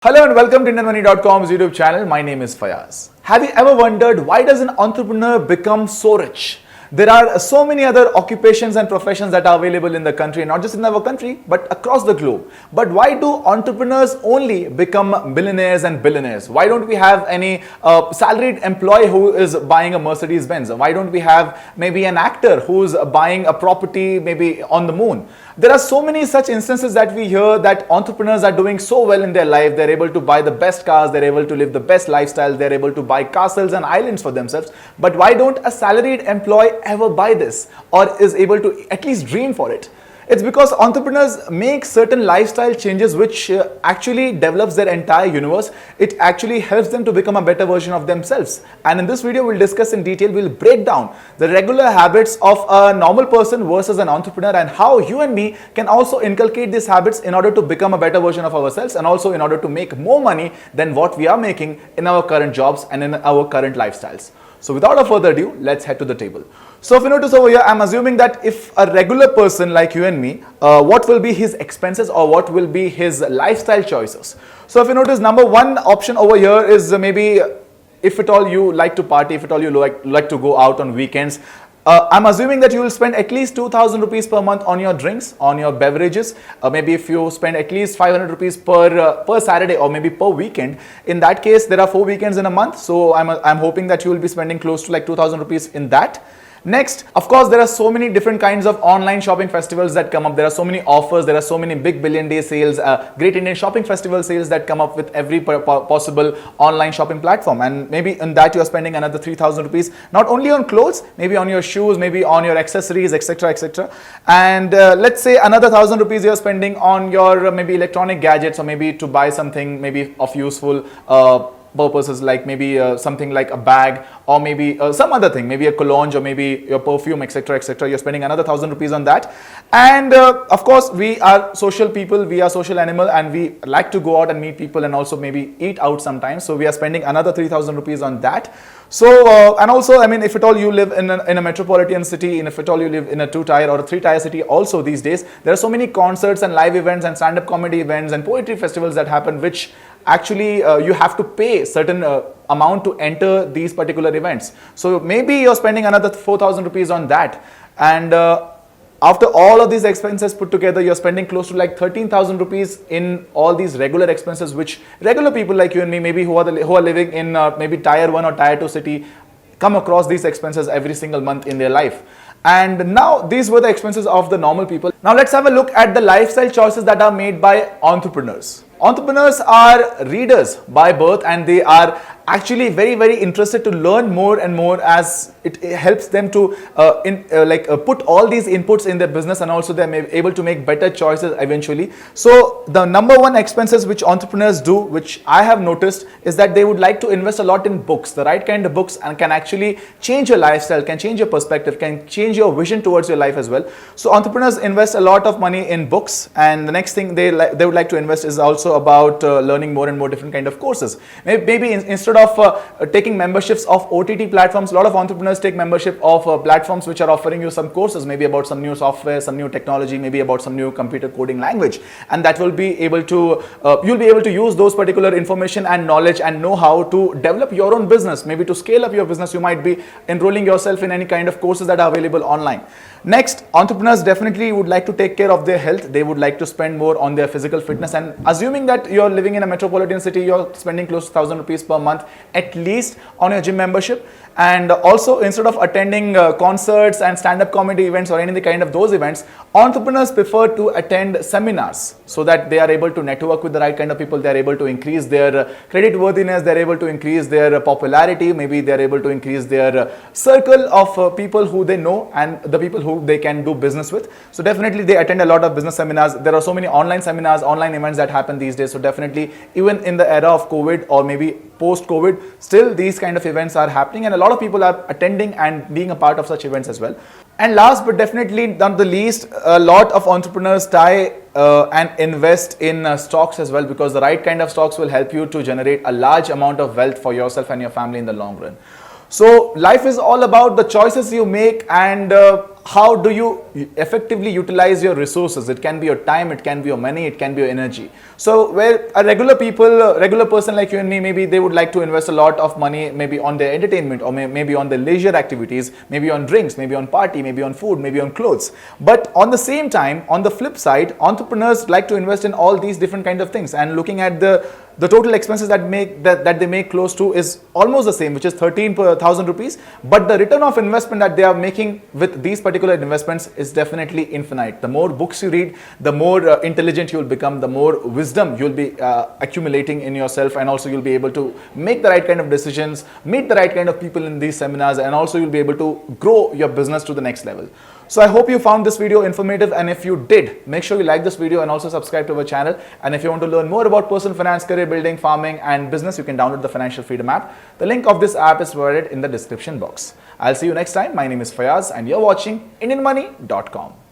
Hello and welcome to IndianMoney.com's YouTube channel. My name is Fayaz. Have you ever wondered why does an entrepreneur become so rich? There are so many other occupations and professions that are available in the country, not just in our country, but across the globe. But why do entrepreneurs only become millionaires and billionaires? Why don't we have any salaried employee who is buying a Mercedes Benz? Why don't we have maybe an actor who's buying a property maybe on the moon? There are so many such instances that we hear that entrepreneurs are doing so well in their life. They're able to buy the best cars, they're able to live the best lifestyle, they're able to buy castles and islands for themselves. But why don't a salaried employee ever buy this or is able to at least dream for it? It's because entrepreneurs make certain lifestyle changes which actually develops their entire universe. It actually helps them to become a better version of themselves. And in this video, we'll discuss in detail, we'll break down the regular habits of a normal person versus an entrepreneur and how you and me can also inculcate these habits in order to become a better version of ourselves and also in order to make more money than what we are making in our current jobs and in our current lifestyles. So without further ado, let's head to the table. So if you notice over here, I'm assuming that if a regular person like you and me, what will be his expenses or what will be his lifestyle choices? So if you notice, number one option over here is maybe if at all you like to party, if at all you like to go out on weekends, I'm assuming that you will spend at least 2,000 rupees per month on your drinks, on your beverages. Maybe if you spend at least 500 rupees per Saturday or maybe per weekend. In that case, there are 4 weekends in a month. So I'm hoping that you will be spending close to like 2,000 rupees in that. Next, of course, there are so many different kinds of online shopping festivals that come up. There are so many offers. There are so many big billion day sales, Great Indian Shopping Festival sales that come up with every possible online shopping platform. And maybe in that you are spending another 3,000 rupees, not only on clothes, maybe on your shoes, maybe on your accessories, etc., etc. And let's say another 1,000 rupees you are spending on your maybe electronic gadgets or maybe to buy something maybe of useful purposes like maybe something like a bag or maybe some other thing, maybe a cologne or maybe your perfume, etc., etc. You're spending another 1,000 rupees on that. And of course, we are social people, we are social animal, and we like to go out and meet people and also maybe eat out sometimes. So we are spending another 3,000 rupees on that. So and also, I mean, if at all you live in a metropolitan city, and if at all you live in a 2-tier or a 3-tier city, also these days there are so many concerts and live events and stand-up comedy events and poetry festivals that happen, which actually you have to pay certain amount to enter these particular events. So maybe you're spending another 4,000 rupees on that, and after all of these expenses put together, you're spending close to like 13,000 rupees in all these regular expenses, which regular people like you and me, maybe who are living in maybe tier 1 or tier 2 city, come across these expenses every single month in their life. And now these were the expenses of the normal people. Now let's have a look at the lifestyle choices that are made by entrepreneurs. Entrepreneurs are readers by birth, and they are actually very interested to learn more and more as it helps them to put all these inputs in their business, and also they're able to make better choices eventually. So the number one expenses which entrepreneurs do, which I have noticed, is that they would like to invest a lot in books, the right kind of books, and can actually change your lifestyle, can change your perspective, can change your vision towards your life as well. So entrepreneurs invest a lot of money in books, and the next thing they would like to invest is also about learning more and more different kind of courses. Maybe instead of taking memberships of OTT platforms, a lot of entrepreneurs take membership of platforms which are offering you some courses, maybe about some new software, some new technology, maybe about some new computer coding language, and that will be able to you'll be able to use those particular information and knowledge and know how to develop your own business. Maybe to scale up your business, you might be enrolling yourself in any kind of courses that are available online. Next, entrepreneurs definitely would like to take care of their health. They would like to spend more on their physical fitness, and assuming that you're living in a metropolitan city, you're spending close to 1,000 rupees per month at least on your gym membership. And also, instead of attending concerts and stand-up comedy events or any kind of those events, entrepreneurs prefer to attend seminars so that they are able to network with the right kind of people. They are able to increase their credit worthiness. They are able to increase their popularity. Maybe they are able to increase their circle of people who they know and the people who they can do business with. So definitely they attend a lot of business seminars. There are so many online seminars, online events that happen these days. So definitely, even in the era of COVID or maybe post-COVID, still these kind of events are happening, and a lot of people are attending and being a part of such events as well. And last but definitely not the least, a lot of entrepreneurs tie and invest in stocks as well, because the right kind of stocks will help you to generate a large amount of wealth for yourself and your family in the long run. So life is all about the choices you make and how do you effectively utilize your resources. It can be your time, it can be your money, it can be your energy. So where a regular person like you and me, maybe they would like to invest a lot of money maybe on their entertainment, or maybe on their leisure activities, maybe on drinks, maybe on party, maybe on food, maybe on clothes. But on the same time, on the flip side, entrepreneurs like to invest in all these different kind of things, and looking at the total expenses that they make close to is almost the same, which is 13,000 rupees. But the return of investment that they are making with these particular investments is definitely infinite. The more books you read, the more intelligent you'll become, the more wisdom you'll be accumulating in yourself, and also you'll be able to make the right kind of decisions, meet the right kind of people in these seminars, and also you'll be able to grow your business to the next level. So I hope you found this video informative, and if you did, make sure you like this video and also subscribe to our channel. And if you want to learn more about personal finance, career building, farming and business, you can download the Financial Freedom app. The link of this app is provided in the description box. I'll see you next time. My name is Fayaz and you're watching IndianMoney.com.